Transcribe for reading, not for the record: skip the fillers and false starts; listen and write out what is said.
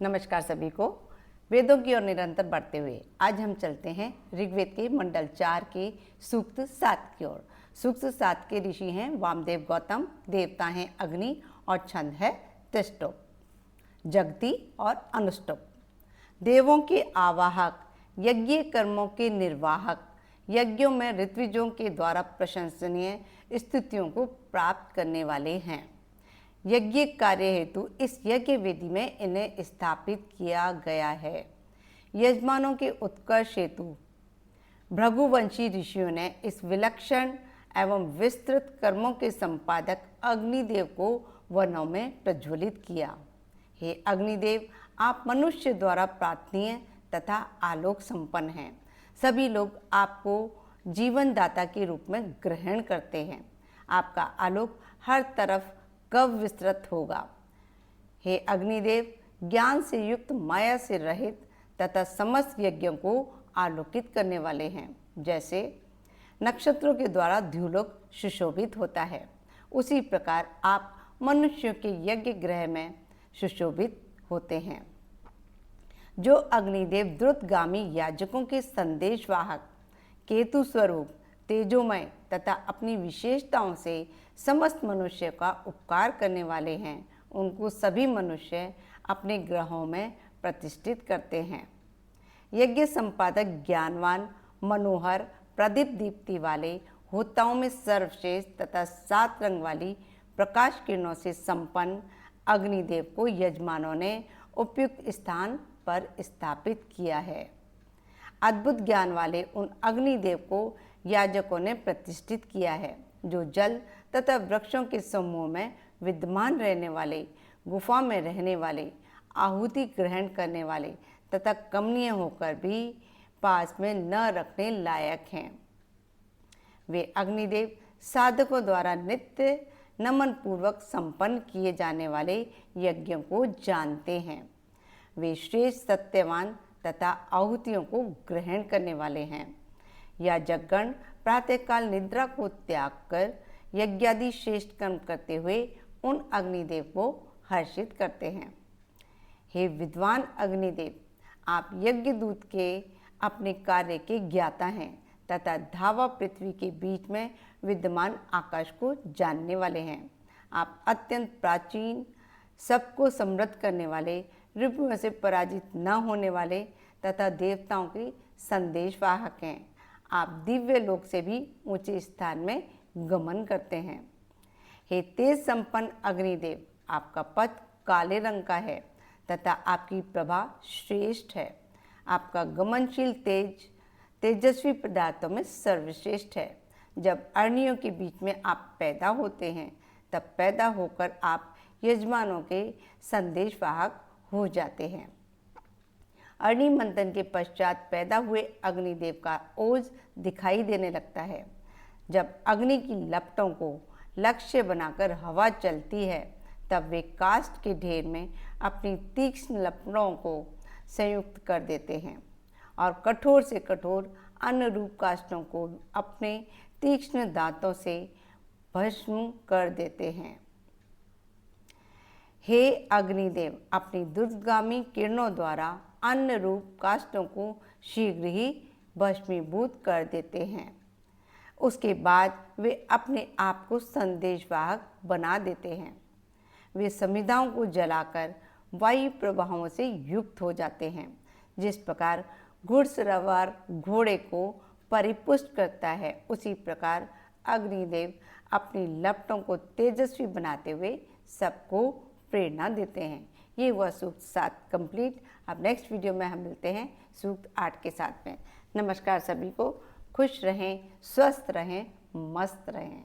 नमस्कार सभी को। वेदों की ओर निरंतर बढ़ते हुए आज हम चलते हैं ऋग्वेद के मंडल 4 के सूक्त 7 की ओर। सूक्त 7 के ऋषि हैं वामदेव गौतम, देवता हैं अग्नि और छंद है त्रिष्टुप, जगति और अनुष्टुप। देवों के आवाहक, यज्ञ कर्मों के निर्वाहक, यज्ञों में ऋत्विजों के द्वारा प्रशंसनीय स्तुतियों को प्राप्त करने वाले हैं। यज्ञ कार्य हेतु इस यज्ञ वेदी में इन्हें स्थापित किया गया है। यजमानों के उत्कर्ष हेतु भृगुवंशी ऋषियों ने इस विलक्षण एवं विस्तृत कर्मों के संपादक अग्निदेव को वनों में प्रज्वलित किया। हे अग्निदेव, आप मनुष्य द्वारा प्रार्थनीय तथा आलोक संपन्न हैं। सभी लोग आपको जीवनदाता के रूप में ग्रहण करते हैं। आपका आलोक हर तरफ कब विस्तृत होगा। हे अग्निदेव, ज्ञान से युक्त, माया से रहित तथा समस्त यज्ञों को आलोकित करने वाले हैं। जैसे नक्षत्रों के द्वारा द्युलोक सुशोभित होता है, उसी प्रकार आप मनुष्यों के यज्ञ ग्रह में सुशोभित होते हैं। जो अग्निदेव द्रुतगामी याजकों के संदेशवाहक, केतु स्वरूप, तेजोमय तथा अपनी विशेषताओं से समस्त मनुष्य का उपकार करने वाले हैं, उनको सभी मनुष्य अपने ग्रहों में प्रतिष्ठित करते हैं। यज्ञ संपादक ज्ञानवान, मनोहर, प्रदीप दीप्ति वाले, होताओं में सर्वश्रेष्ठ तथा 7 रंग वाली प्रकाश किरणों से संपन्न अग्निदेव को यजमानों ने उपयुक्त स्थान पर स्थापित किया है। अद्भुत ज्ञान वाले उन अग्निदेव को याजकों ने प्रतिष्ठित किया है, जो जल तथा वृक्षों के समूह में विद्यमान रहने वाले, गुफा में रहने वाले, आहुति ग्रहण करने वाले तथा कमनीय होकर भी पास में न रखने लायक हैं। वे अग्निदेव साधकों द्वारा नित्य नमन पूर्वक संपन्न किए जाने वाले यज्ञों को जानते हैं। वे श्रेष्ठ, सत्यवान तथा आहुतियों को ग्रहण करने वाले हैं। याजकगण प्रातःकाल निद्रा को त्याग कर यज्ञादि श्रेष्ठ कर्म करते हुए उन अग्निदेव को हर्षित करते हैं। हे विद्वान अग्निदेव, आप यज्ञदूत के अपने कार्य के ज्ञाता हैं तथा धावा पृथ्वी के बीच में विद्यमान आकाश को जानने वाले हैं। आप अत्यंत प्राचीन, सबको समृद्ध करने वाले, रिपुओं से पराजित न होने वाले तथा देवताओं के संदेशवाहक हैं। आप दिव्य लोक से भी ऊंचे स्थान में गमन करते हैं। हे तेज संपन्न अग्निदेव, आपका पथ काले रंग का है तथा आपकी प्रभा श्रेष्ठ है। आपका गमनशील तेज तेजस्वी पदार्थों में सर्वश्रेष्ठ है। जब अरनियों के बीच में आप पैदा होते हैं, तब पैदा होकर आप यजमानों के संदेशवाहक हो जाते हैं। अग्नि मंथन के पश्चात पैदा हुए अग्निदेव का ओज दिखाई देने लगता है। जब अग्नि की लपटों को लक्ष्य बनाकर हवा चलती है, तब वे काष्ठ के ढेर में अपनी तीक्ष्ण लपटों को संयुक्त कर देते हैं और कठोर से कठोर अन्य रूप काष्ठों को अपने तीक्ष्ण दांतों से भस्म कर देते हैं। हे अग्निदेव, अपनी दुर्गामी किरणों द्वारा अन्य रूप काष्ठों को शीघ्र ही भस्मीभूत कर देते हैं। उसके बाद वे अपने आप को संदेशवाहक बना देते हैं। वे समिधाओं को जलाकर वायु प्रवाहों से युक्त हो जाते हैं। जिस प्रकार घुड़सवार घोड़े को परिपुष्ट करता है, उसी प्रकार अग्निदेव अपनी लपटों को तेजस्वी बनाते हुए सबको प्रेरणा देते हैं। ये हुआ सूक्त 7 कंप्लीट। अब नेक्स्ट वीडियो में हम मिलते हैं सूक्त 8 के साथ में। नमस्कार सभी को। खुश रहें, स्वस्थ रहें, मस्त रहें।